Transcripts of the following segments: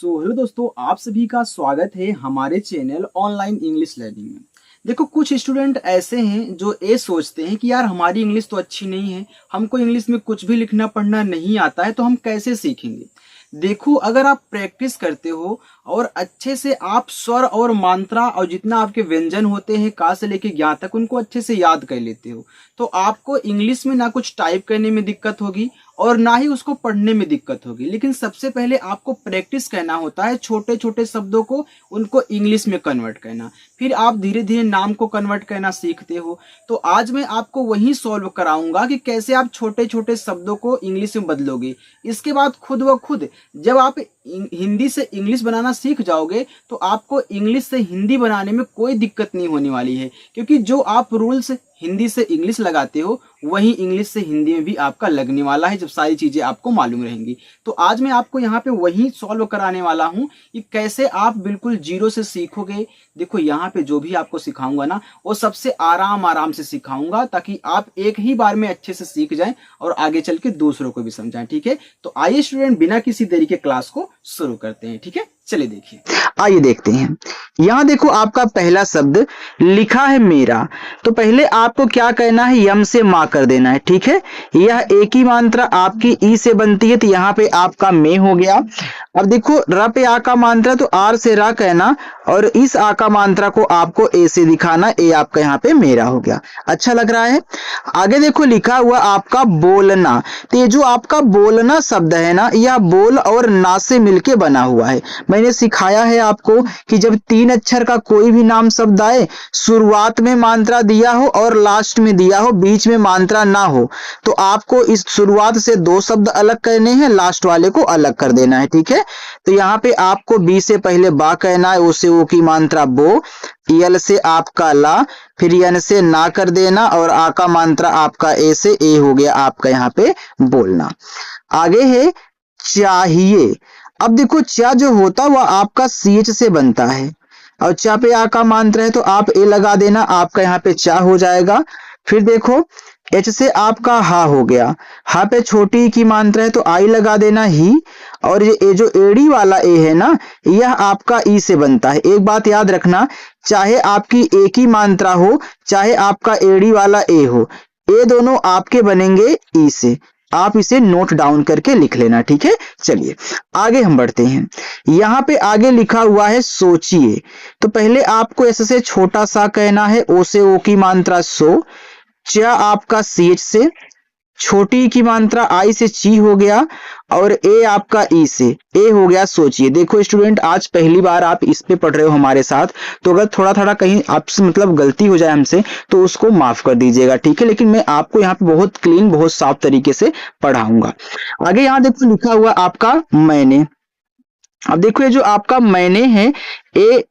Hello दोस्तों, आप सभी का स्वागत है हमारे चैनल ऑनलाइन इंग्लिश लर्निंग में। देखो, कुछ स्टूडेंट ऐसे हैं जो ये सोचते हैं कि यार हमारी इंग्लिश तो अच्छी नहीं है, हमको इंग्लिश में कुछ भी लिखना पढ़ना नहीं आता है, तो हम कैसे सीखेंगे। देखो, अगर आप प्रैक्टिस करते हो और अच्छे से आप स्वर और मात्रा और जितना आपके व्यंजन होते हैं का से लेके ज्ञा तक उनको अच्छे से याद कर लेते हो, तो आपको इंग्लिश में ना कुछ टाइप करने में दिक्कत होगी और ना ही उसको पढ़ने में दिक्कत होगी। लेकिन सबसे पहले आपको प्रैक्टिस करना होता है, छोटे छोटे शब्दों को उनको इंग्लिश में कन्वर्ट करना, फिर आप धीरे धीरे नाम को कन्वर्ट करना सीखते हो। तो आज मैं आपको वही सॉल्व कराऊंगा कि कैसे आप छोटे छोटे शब्दों को इंग्लिश में बदलोगे। इसके बाद खुद व खुद जब आप हिंदी से इंग्लिश बनाना सीख जाओगे तो आपको इंग्लिश से हिंदी बनाने में कोई दिक्कत नहीं होने वाली है, क्योंकि जो आप रूल्स हिंदी से इंग्लिश लगाते हो वही इंग्लिश से हिंदी में भी आपका लगने वाला है, जब सारी चीजें आपको मालूम रहेंगी। तो आज मैं आपको यहाँ पे वही सॉल्व कराने वाला हूँ कि कैसे आप बिल्कुल जीरो से सीखोगे। देखो, यहाँ पे जो भी आपको सिखाऊंगा ना वो सबसे आराम से सिखाऊंगा, ताकि आप एक ही बार में अच्छे से सीख जाएं और आगे चल के दूसरों को भी समझाएं। ठीक है, तो आइए स्टूडेंट, बिना किसी देरी के क्लास को शुरू करते हैं। ठीक है, चलिए देखिए, आइए देखते हैं। यहाँ देखो, आपका पहला शब्द लिखा है मेरा, तो पहले आपको क्या करना है, यम से माँ कर देना है। ठीक है, यह एक ही मात्रा आपकी ई से बनती है, तो यहाँ पे आपका में हो गया। अब देखो, र पे आ का मात्रा तो आर से रा कहना और इस आ का मात्रा को आपको ए से दिखाना, ए आपका यहाँ पे मेरा हो गया। अच्छा लग रहा है। आगे देखो, लिखा हुआ आपका बोलना, तो ये जो आपका बोलना शब्द है ना, यह बोल और ना से मिलके बना हुआ है। मैंने सिखाया है आपको कि जब तीन अक्षर का कोई भी नाम शब्द आए, शुरुआत में मात्रा दिया हो और लास्ट में दिया हो, बीच में मात्रा ना हो, तो आपको इस शुरुआत से दो शब्द अलग करने हैं, लास्ट वाले को अलग कर देना है। ठीक है, तो यहाँ पे आपको बी से पहले बा कहना है, ओ से ओ की मात्रा बो, यल से आपका ला, फिर यन से ना कर देना और आ का मात्रा आपका ए से ए हो गया आपका यहाँ पे बोलना। आगे है चाहिए। अब देखो, चा जो होता वह आपका सीएच से बनता है और चा पे आ का मात्रा है तो आप ए लगा देना, आपका यहाँ पे चा हो जाएगा। फिर देखो, एच से आपका हा हो गया, हा पे छोटी की मात्रा है तो आई लगा देना ही, और ये जो एड़ी वाला ए है ना, यह आपका ई से बनता है। एक बात याद रखना, चाहे आपकी एक ही मात्रा हो चाहे आपका एड़ी वाला ए हो, ये दोनों आपके बनेंगे ई से। आप इसे नोट डाउन करके लिख लेना। ठीक है, चलिए आगे हम बढ़ते हैं। यहाँ पे आगे लिखा हुआ है सोचिए, तो पहले आपको एस से छोटा सा कहना है, ओ से ओ की मात्रा सो, च आपका सी एच से, छोटी की मात्रा आई से ची हो गया और ए आपका ई से ए हो गया सोचिए। देखो स्टूडेंट, आज पहली बार आप इस पे पढ़ रहे हो हमारे साथ, तो अगर थोड़ा थोड़ा कहीं आपसे मतलब गलती हो जाए हमसे तो उसको माफ कर दीजिएगा। ठीक है, लेकिन मैं आपको यहाँ पे बहुत क्लीन बहुत साफ तरीके से पढ़ाऊंगा। आगे यहाँ देखो, लिखा हुआ आपका मैंने। अब देखो, ये जो आपका मैंने है, ए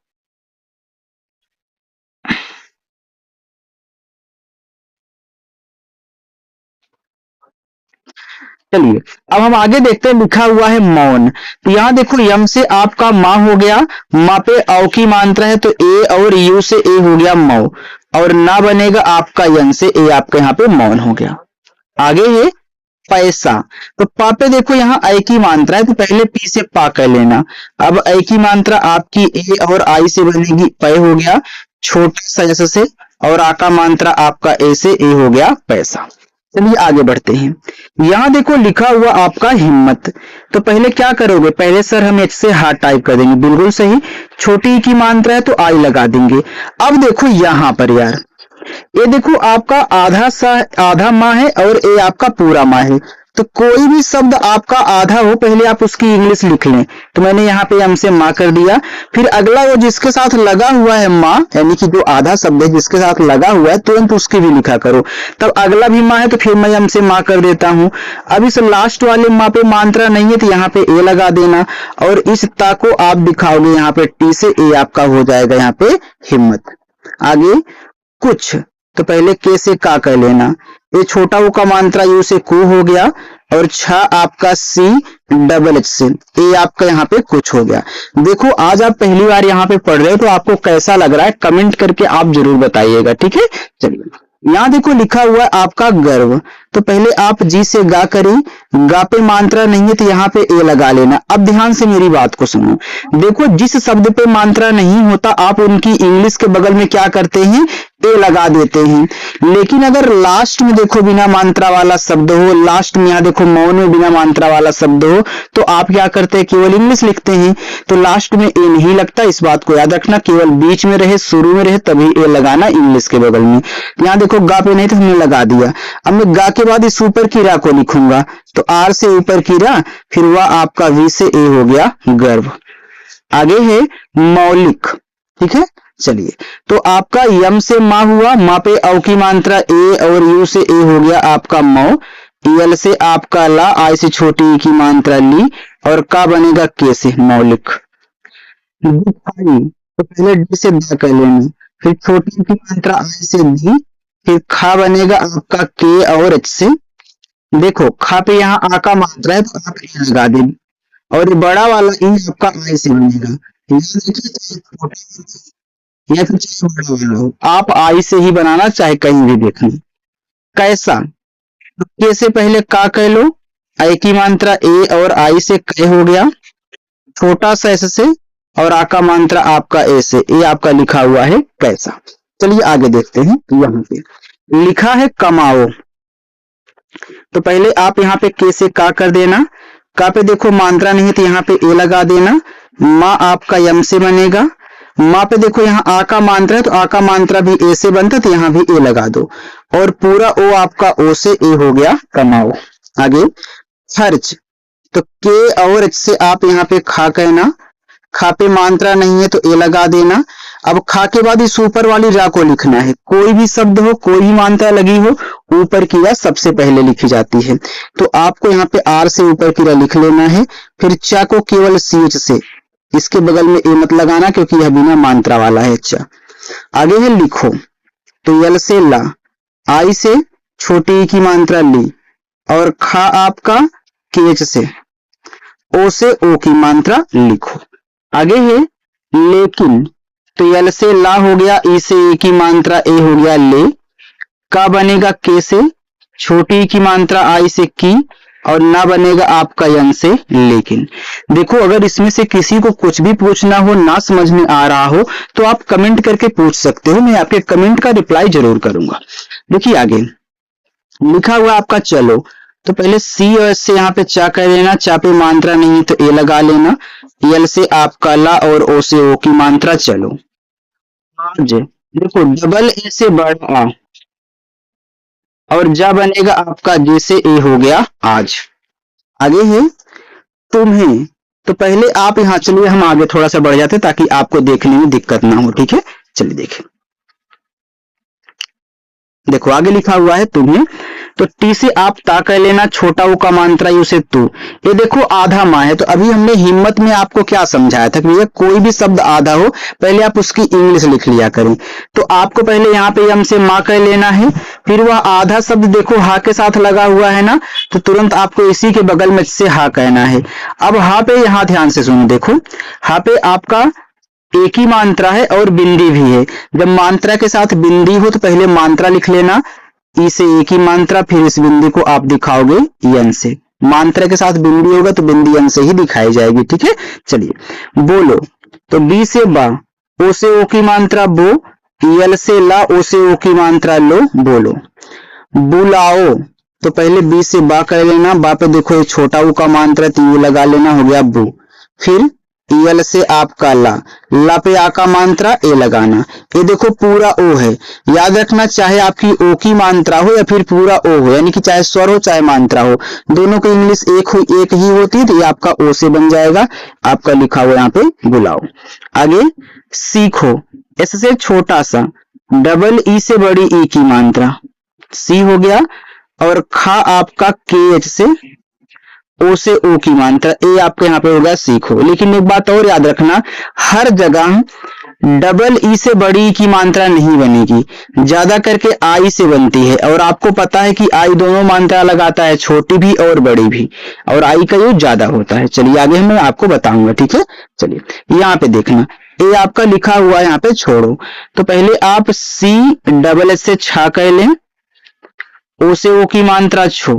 चलिए अब हम आगे देखते हैं। लिखा हुआ है मौन, तो यहाँ देखो, यम से आपका माँ हो गया, माँ पे औ की मात्रा है तो ए और यू से ए हो गया मौ, और ना बनेगा आपका यन से, ए आपका यहाँ पे मौन हो गया। आगे है पैसा, तो पा पे देखो यहाँ आई की मात्रा है तो पहले पी से पा कर लेना। अब आई की मात्रा आपकी ए और आई से बनेगी, पै हो गया छोटा सा जैसे से, और आ का मात्रा आपका ए से, ए हो गया पैसा। चलिए आगे बढ़ते हैं। यहाँ देखो, लिखा हुआ आपका हिम्मत, तो पहले क्या करोगे, पहले सर हम एच से हार्ड टाइप कर देंगे, बिल्कुल सही, छोटी की मात्रा है तो आई लगा देंगे। अब देखो यहाँ पर यार, ये देखो आपका आधा माँ है और ये आपका पूरा माँ है, तो कोई भी शब्द आपका आधा हो पहले आप उसकी इंग्लिश लिख लें। तो मैंने यहाँ पे एम से माँ कर दिया, फिर अगला वो जिसके साथ लगा हुआ है माँ, यानी कि जो आधा शब्द है जिसके साथ लगा हुआ है तुरंत उसकी भी लिखा करो। तब अगला भी माँ है तो फिर मैं एम से माँ कर देता हूँ। अब इस लास्ट वाले माँ पे मात्रा नहीं है तो यहाँ पे ए लगा देना, और इस ता को आप दिखाओगे यहाँ पे टी से, ए आपका हो जाएगा यहाँ पे हिम्मत। आगे कुछ, तो पहले के से का कर लेना, ये छोटा वो का मात्रा यू से कु हो गया, और छ आपका सी डबल एच से, ए आपका यहाँ पे कुछ हो गया। देखो, आज आप पहली बार यहाँ पे पढ़ रहे हो तो आपको कैसा लग रहा है कमेंट करके आप जरूर बताइएगा। ठीक है, चलिए यहाँ देखो, लिखा हुआ है आपका गर्व, तो पहले आप जी से गा करी, गा पे मात्रा नहीं है तो यहाँ पे ए लगा लेना। अब ध्यान से मेरी बात को सुनो, देखो जिस शब्द पे मात्रा नहीं होता आप उनकी इंग्लिश के बगल में क्या करते हैं, ए लगा देते हैं। लेकिन अगर लास्ट में देखो बिना मात्रा वाला शब्द हो, लास्ट में यहाँ देखो मौन में बिना मात्रा वाला शब्द हो, तो आप क्या करते हैं, केवल इंग्लिश लिखते हैं। तो लास्ट में ए नहीं लगता, इस बात को याद रखना, केवल बीच में रहे, शुरू में रहे तभी ए लगाना इंग्लिश के बगल में। यहाँ देखो गा पे नहीं तो हमने लगा दिया। अब मैं गा के बाद इस ऊपर की रा को लिखूंगा, तो आर से ऊपर की रा, फिर वह आपका वी से ए हो गया गर्भ। आगे है मौलिक, ठीक है। चलिए, तो आपका यम से मा हुआ, मा पे औ की मात्रा ए और यू से ए हो गया आपका मौ। यल से आपका ला, आई से छोटी की मात्रा ली, और का बनेगा के से मौलिक। दिखाई, तो पहले डी से दा कर लेना, फिर छोटी की मात्रा आई से दी, फिर खा बनेगा आपका के और एच से। देखो खा पे यहाँ आ का मात्रा है तो आप ए लगा देंगे, और ये बड़ा वाला ई आपका आई से बनेगा। या फिर चाहे बड़ा वाला हो, आप आई से ही बनाना, चाहे कहीं भी देखना। कैसा, तो के से पहले का कह लो, आई की मात्रा ए और आई से क हो गया, छोटा सा एस से, और आ का मात्रा आपका ए से, ए आपका लिखा हुआ है कैसा। चलिए आगे देखते हैं। यहाँ पे लिखा है कमाओ, तो पहले आप यहाँ पे के से का कर देना, का पे देखो मात्रा नहीं है तो यहाँ पे ए लगा देना। माँ आपका यम से बनेगा, माँ पे देखो यहाँ आ का मात्रा है तो आ का मात्रा भी ए से बनता है तो यहाँ भी ए लगा दो, और पूरा ओ आपका ओ से ए हो गया कमाओ। आगे खर्च, तो के और एच से आप यहाँ पे खा कहना, खा पे मात्रा नहीं है तो ए लगा देना। अब खा के बाद इस ऊपर वाली रा को लिखना है, कोई भी शब्द हो, कोई भी मात्रा लगी हो, ऊपर की रा सबसे पहले लिखी जाती है। तो आपको यहाँ पे आर से ऊपर की रा लिख लेना है, फिर चा को केवल सी एच से, इसके बगल में ए मत लगाना क्योंकि यह बिना मात्रा वाला है चा। आगे है लिखो, तो यल से ला, आई से छोटी की मात्रा ली, और खा आपका केच से, ओ से ओ की मात्रा लिखो। आगे है लेकिन, तो यल से ला हो गया, ई से ए की मात्रा ए हो गया ले, का बनेगा के से, छोटी की मात्रा आई से की, और ना बनेगा आपका यन से लेकिन। देखो अगर इसमें से किसी को कुछ भी पूछना हो, ना समझ में आ रहा हो, तो आप कमेंट करके पूछ सकते हो, मैं आपके कमेंट का रिप्लाई जरूर करूंगा। देखिए आगे लिखा हुआ आपका चलो, तो पहले सी और एस से यहाँ पे चा कर लेना, चा पे मात्रा नहीं तो ए लगा लेना। यल से आपका ला और ओ से ओ की मात्रा चलो। आज, देखो डबल ए से बड़ा आ, और जा बनेगा आपका जे से ए हो गया आज। आगे है तुम्हें, तो पहले आप यहाँ, चलिए हम आगे थोड़ा सा बढ़ जाते ताकि आपको देखने में दिक्कत ना हो, ठीक है। चलिए देखें, देखो आगे लिखा हुआ है तुम्हें, तो टी से आप ता कर लेना, छोटा ऊ का मात्रा यू से तू। ये देखो आधा माँ है, तो अभी हमने हिम्मत में आपको क्या समझाया था कि भैया कोई भी शब्द आधा हो पहले आप उसकी इंग्लिश लिख लिया करें। तो आपको पहले यहाँ पे यम से माँ कर लेना है, फिर वह आधा शब्द देखो हा के साथ लगा हुआ है ना, तो तुरंत आपको इसी के बगल में से हा कहना है। अब हा पे यहाँ ध्यान से सुनो, देखो हा पे आपका एक ही मात्रा है और बिंदी भी है। जब मात्रा के साथ बिंदी हो तो पहले मात्रा लिख लेना, ई से एक ही मात्रा, फिर इस बिंदी को आप दिखाओगे यन से। मात्रा के साथ बिंदी होगा तो बिंदी यन से ही दिखाई जाएगी, ठीक है। चलिए बोलो, तो बी से बा, ओ से ओ की मात्रा बो, यल से ला, ओ से ओ की मात्रा लो, बोलो। बुलाओ, तो पहले बी से बा कर लेना, बा पे देखो ये छोटा ऊ का मात्रा तो यू लगा लेना, हो गया बू। फिर यल से आपका ला, ला पे आ का मात्रा ए लगाना। ये देखो पूरा ओ है, याद रखना चाहे आपकी ओ की मात्रा हो या फिर पूरा ओ हो, यानी कि चाहे स्वर हो चाहे मात्रा हो, दोनों की इंग्लिश एक ही होती है, तो ये आपका ओ से बन जाएगा। आपका लिखा हुआ यहाँ पे बुलाओ। आगे सीखो, एस से छोटा सा, डबल ई से बड़ी ई की मात्रा, सी हो गया, और खा आपका के एच से, ओ से ओ की मात्रा, ए आपके यहाँ पे होगा सीखो। लेकिन एक बात और याद रखना, हर जगह डबल ई से बड़ी की मात्रा नहीं बनेगी, ज्यादा करके आई से बनती है, और आपको पता है कि आई दोनों मात्रा लगाता है, छोटी भी और बड़ी भी, और आई का यूज ज्यादा होता है। चलिए आगे मैं आपको बताऊंगा, ठीक है। चलिए यहाँ पे देखना, ए आपका लिखा हुआ यहाँ पे छोड़ो, तो पहले आप सी डबल एस से छा कर लें, ओ से ओ की मात्रा छो,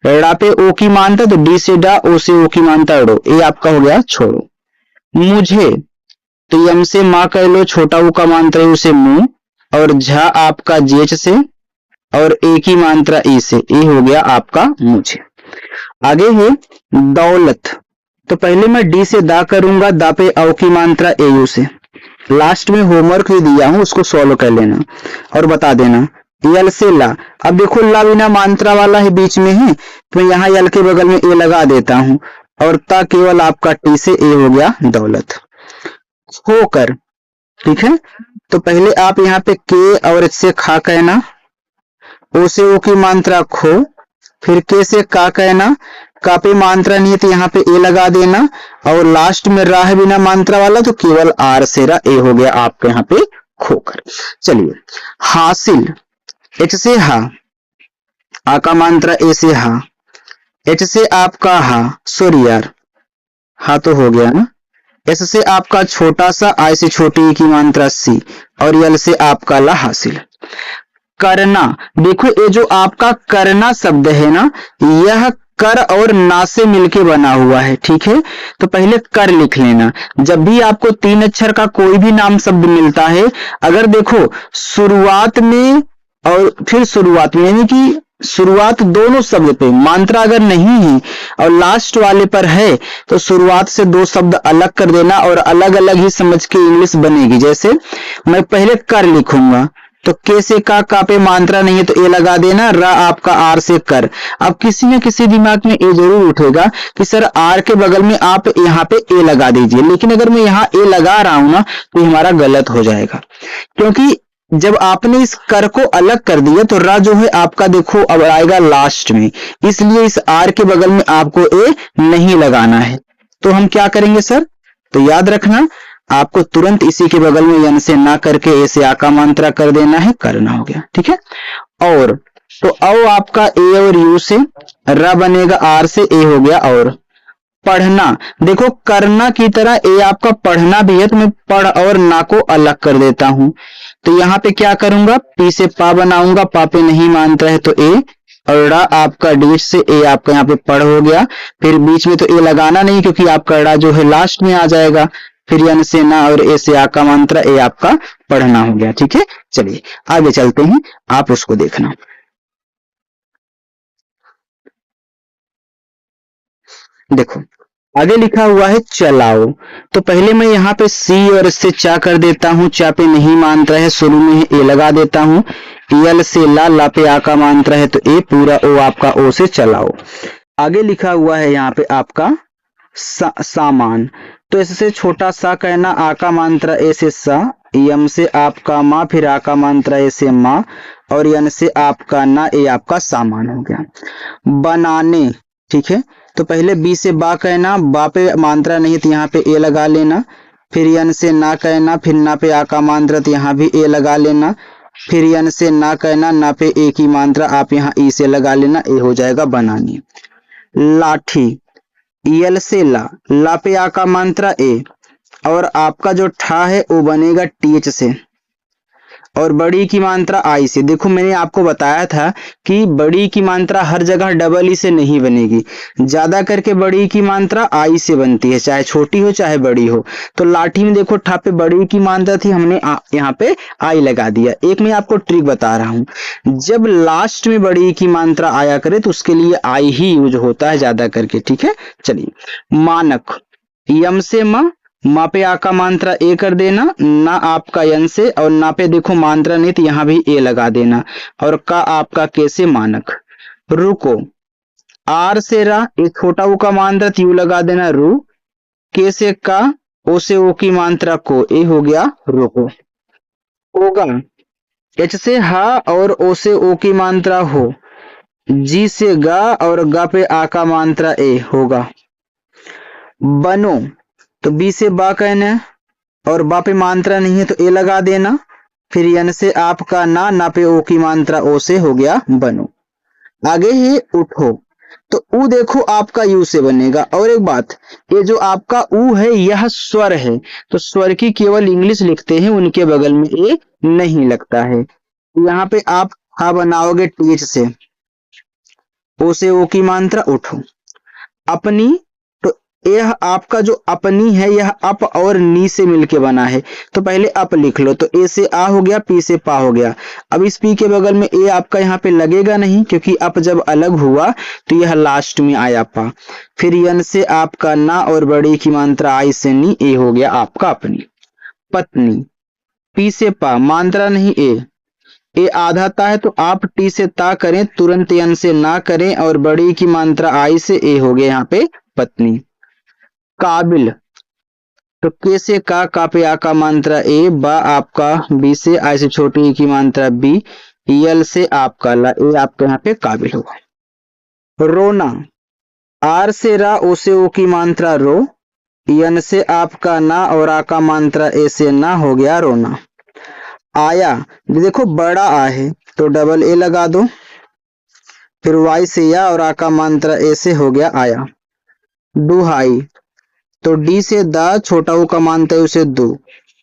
ड़ा पे ओ की मात्रा तो डी से डा, ओ से ओ की मात्रा डो, ये आपका हो गया छोड़ो। मुझे तो यम से माँ कह लो, छोटा ऊ का मात्रा है उसे मुंह, और झा आपका जेच से, और ए की मात्रा ई से, ए हो गया आपका मुझे। आगे है दौलत, तो पहले मैं डी से दा करूंगा, दा पे औ की मात्रा ए यू से। लास्ट में होमवर्क भी दिया हूं, उसको सॉल्व कर लेना और बता देना। यल से ला, अब देखो ला बिना मात्रा वाला है, बीच में है, तो यहाँ यल के बगल में ए लगा देता हूं, और ता केवल आपका टी से, ए हो गया दौलत। होकर, ठीक है, तो पहले आप यहाँ पे के और एच से खा कहना, ओ से ओ की मात्रा खो, फिर के से का कहना, का पे मात्रा नहीं है तो यहाँ पे ए लगा देना, और लास्ट में रा है बिना मात्रा वाला तो केवल आर से रा, ए हो गया आपके यहाँ पे खोकर। चलिए हासिल, एच से हा, आ का मात्रा ए से हा, एच से आपका हा, सॉरी यार, हा तो हो गया ना, एस से आपका छोटा सा, आई से छोटी की मात्रा सी, और यल से आपका ला हासिल। करना, देखो ये जो आपका करना शब्द है ना, यह कर और ना से मिलके बना हुआ है, ठीक है, तो पहले कर लिख लेना। जब भी आपको 3 अक्षर का कोई भी नाम शब्द मिलता है, अगर देखो शुरुआत में और फिर शुरुआत में, यानी कि शुरुआत दोनों शब्द पे मात्रा अगर नहीं है और लास्ट वाले पर है, तो शुरुआत से 2 शब्द अलग कर देना और अलग अलग ही समझ के इंग्लिश बनेगी। जैसे मैं पहले कर लिखूंगा, तो के से का पे मात्रा नहीं है तो ए लगा देना, रा आपका आर से कर। अब किसी न किसी दिमाग में ए जरूर उठेगा कि सर आर के बगल में आप यहाँ पे ए लगा दीजिए, लेकिन अगर मैं यहाँ ए लगा रहा हूं ना तो हमारा गलत हो जाएगा, क्योंकि जब आपने इस कर को अलग कर दिया तो रा जो है आपका देखो अब आएगा लास्ट में, इसलिए इस आर के बगल में आपको ए नहीं लगाना है। तो हम क्या करेंगे सर, तो याद रखना आपको तुरंत इसी के बगल में यन से ना करके ए से आ का मात्रा कर देना है, करना हो गया, ठीक है। और तो औ आपका ए और यू से, रा बनेगा आर से, ए हो गया और। पढ़ना, देखो करना की तरह ए आपका पढ़ना भी है, तो मैं पढ़ और ना को अलग कर देता हूं, तो यहाँ पे क्या करूंगा, पी से पा बनाऊंगा, पा पे नहीं मात्रा है तो ए, और ड़ा आपका डीट से, ए आपका यहाँ पे पढ़ हो गया, फिर बीच में तो ए लगाना नहीं क्योंकि आपका ड़ा जो है लास्ट में आ जाएगा, फिर यन से ना और ए से आ का मात्रा, ए आपका पढ़ना हो गया, ठीक है। चलिए आगे चलते हैं, आप उसको देखना। देखो आगे लिखा हुआ है चलाओ, तो पहले मैं यहाँ पे सी और इससे चा कर देता हूँ, चा पे नहीं मात्रा है, शुरू में ए लगा देता हूँ, यल से ला, ला पे आ का मात्रा है तो ए, पूरा ओ आपका ओ से चलाओ। आगे लिखा हुआ है यहाँ पे आपका सामान, तो इससे छोटा सा कहना, आ का मात्रा ए से सा, यम से आपका माँ, फिर आ का मात्रा ए से माँ, और यन से आपका ना, ए आपका सामान हो गया। बनाने, ठीक है, तो पहले बी से बा कहना, बा पे मात्रा नहीं तो यहाँ पे ए लगा लेना, फिर यन से ना कहना, फिर ना पे आ का मात्रा तो यहाँ भी ए लगा लेना, फिर यन से ना कहना, ना पे ए की मात्रा आप यहाँ ई से लगा लेना, ए हो जाएगा बनानी। लाठी, यल से ला, ला पे आ का मात्रा ए, और आपका जो ठा है वो बनेगा टीएच से, और बड़ी की मात्रा आई से। देखो मैंने आपको बताया था कि बड़ी की मात्रा हर जगह डबल ई से नहीं बनेगी, ज्यादा करके बड़ी की मात्रा आई से बनती है, चाहे छोटी हो चाहे बड़ी हो। तो लाठी में देखो ठा पे बड़ी की मात्रा थी, हमने यहाँ पे आई लगा दिया। एक मैं आपको ट्रिक बता रहा हूँ, जब लास्ट में बड़ी की मात्रा आया करे तो उसके लिए आई ही यूज होता है ज्यादा करके, ठीक है। चलिए मानक, यम से माँ पे आ का मात्रा ए कर देना, ना आपका यन से, और ना पे देखो मात्रा नहीं तो यहाँ भी ए लगा देना, और का आपका कैसे मानक। रुको, आर से रा, एक छोटा ऊ का मात्रा यू लगा देना रू, के से का, ओ से ओ की मात्रा को, ए हो गया रुको। होगा, एच से हा और ओ से ओ की मात्रा हो, जी से गा और गा पे आ का मात्रा ए होगा। बनो, तो बी से बा कहना और बा पे मात्रा नहीं है तो ए लगा देना, फिर यन से आपका ना, ना पे ओ की मात्रा ओ से हो गया बनो। आगे ही उठो, तो ऊ देखो आपका यू से बनेगा। और एक बात, ये जो आपका ऊ है यह स्वर है, तो स्वर की केवल इंग्लिश लिखते हैं, उनके बगल में ए नहीं लगता है। यहाँ पे आप हा बनाओगे टीएच से, ओ से ओ की मात्रा उठो। अपनी, तो यह आपका जो अपनी है यह अप और नी से मिलके बना है, तो पहले अप लिख लो। तो ए से आ हो गया, पी से पा हो गया। अब इस पी के बगल में ए आपका यहाँ पे लगेगा नहीं, क्योंकि अप जब अलग हुआ तो यह लास्ट में आया पा। फिर यन से आपका ना और बड़ी की मात्रा आई से नी, ए हो गया आपका अपनी। पत्नी, पी से पा, मात्रा नहीं ए आधा ता है, तो आप टी से ता करें, तुरंत यन से ना करें, और बड़ी की मात्रा आई से ए हो गया यहाँ पे पत्नी। काबिल, तो के से का पे आ का मात्रा ए, बा आपका बी से आई से छोटी ई की मात्रा बी, यल से आपका ला, ए आपका यहाँ पे काबिल होगा। रोना, आर से रा, ओ से ओ की मात्रा रो, यन से आपका ना और आ का मात्रा ए से ना, हो गया रोना। आया, देखो बड़ा आ है तो डबल ए लगा दो, फिर वाई से या और आ का मात्रा ए से, हो गया आया। दुहाई, तो डी से दा, छोटा ऊ का मात्रा है उसे दो,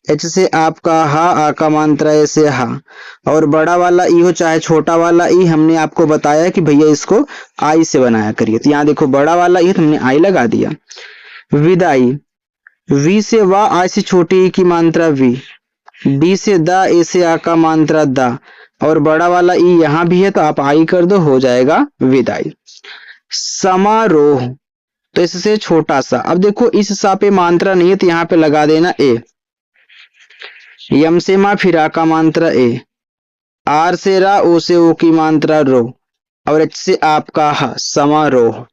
एच से आपका हा, आ का मात्रा ए से हा, और बड़ा वाला ई हो चाहे छोटा वाला ई, हमने आपको बताया कि भैया इसको आई से बनाया करिए। तो यहाँ देखो बड़ा वाला ई तो हमने आई लगा दिया। विदाई, वी से वा, आई से छोटी ई की मात्रा वी, डी से दा, ए से आ का मात्रा दा, और बड़ा वाला ई यहां भी है तो आप आई कर दो, हो जाएगा विदाई। समारोह, तो इससे छोटा सा, अब देखो इस सा पे मात्रा नहीं है तो यहाँ पे लगा देना ए। यम से मा, फिर आ का मात्रा ए, आर से रा, ओ से ओ की मात्रा रो, और एच से आपका हा, समारोह।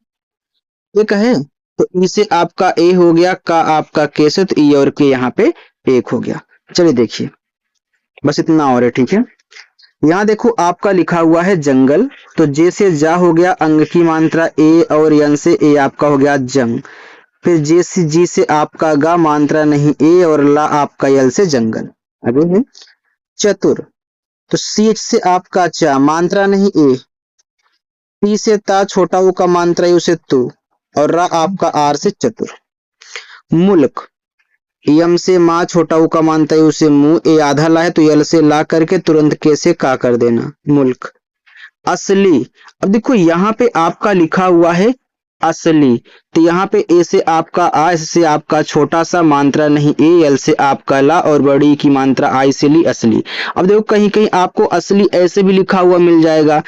ये कहे तो ई से आपका ए हो गया, का आपका के से, तो ई और के यहाँ पे एक हो गया। चलिए देखिए, बस इतना और है, ठीक है। यहाँ देखो आपका लिखा हुआ है जंगल, तो जे से जा हो गया, अंग की मात्रा ए, और यन से ए आपका हो गया जंग। फिर जे से जी से आपका गा, मात्रा नहीं ए, और ला आपका यल से जंगल। आगे है चतुर, तो सी एच से आपका चा, मात्रा नहीं ए, टी से ता, छोटा ऊ का मात्रा है उसे तू, और रा आपका आर से चतुर। मुल्क, यम से माँ, छोटा ऊ का मानता है उसे मुंह, ए आधा ला है तो यल से ला करके तुरंत के से का कर देना, मुल्क। असली, अब देखो यहाँ पे आपका लिखा हुआ है असली, तो यहाँ पे ए से आपका आ, एस से आपका छोटा सा, मात्रा नहीं ए, यल से आपका ला, और बड़ी की मात्रा आई से ली, असली। अब देखो कहीं कहीं आपको असली ऐसे भी लिखा हुआ मिल जाएगा,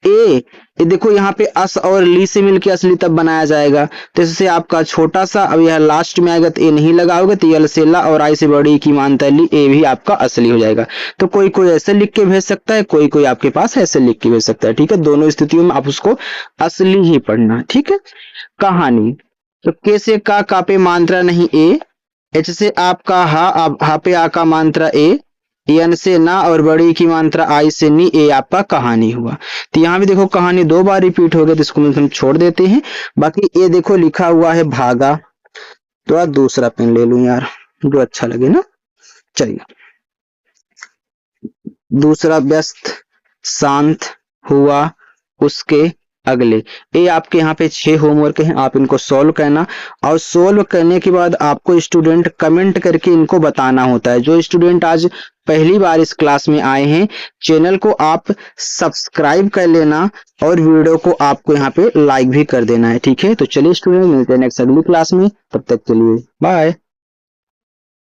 ये देखो यहाँ पे अस और ली से मिलके असली तब बनाया जाएगा, तो इससे आपका छोटा सा, अब यह लास्ट में आएगा तो ए नहीं लगाओगे, तो यल से ला और आई से बड़ी की मानता ली, ए भी आपका असली हो जाएगा। तो कोई कोई ऐसे लिख के भेज सकता है, कोई कोई आपके पास ऐसे लिख के भेज सकता है, ठीक है। दोनों स्थितियों में आप उसको असली ही पढ़ना, ठीक है। कहानी, तो के से का पे मात्रा नहीं ए, एच से आपका हा पे आ का मात्रा ए, यन से ना और बड़ी की मात्रा आई से नी, ए आपका कहानी हुआ। तो यहाँ भी देखो कहानी दो बार रिपीट हो गया, तो इसको हम छोड़ देते हैं। बाकी ये देखो लिखा हुआ है भागा, तो आप दूसरा पेन ले लूं यार, जो अच्छा लगे ना। चलिए, दूसरा व्यस्त, शांत, हुआ, उसके, अगले। ये आपके यहाँ पे 6 होमवर्क हैं, आप इनको सॉल्व करना, और सॉल्व करने के बाद आपको स्टूडेंट कमेंट करके इनको बताना होता है। जो स्टूडेंट आज पहली बार इस क्लास में आए हैं, चैनल को आप सब्सक्राइब कर लेना, और वीडियो को आपको यहाँ पे लाइक भी कर देना है, ठीक है। तो चलिए स्टूडेंट, मिलते हैं नेक्स्ट अगली क्लास में, तब तक के लिए बाय।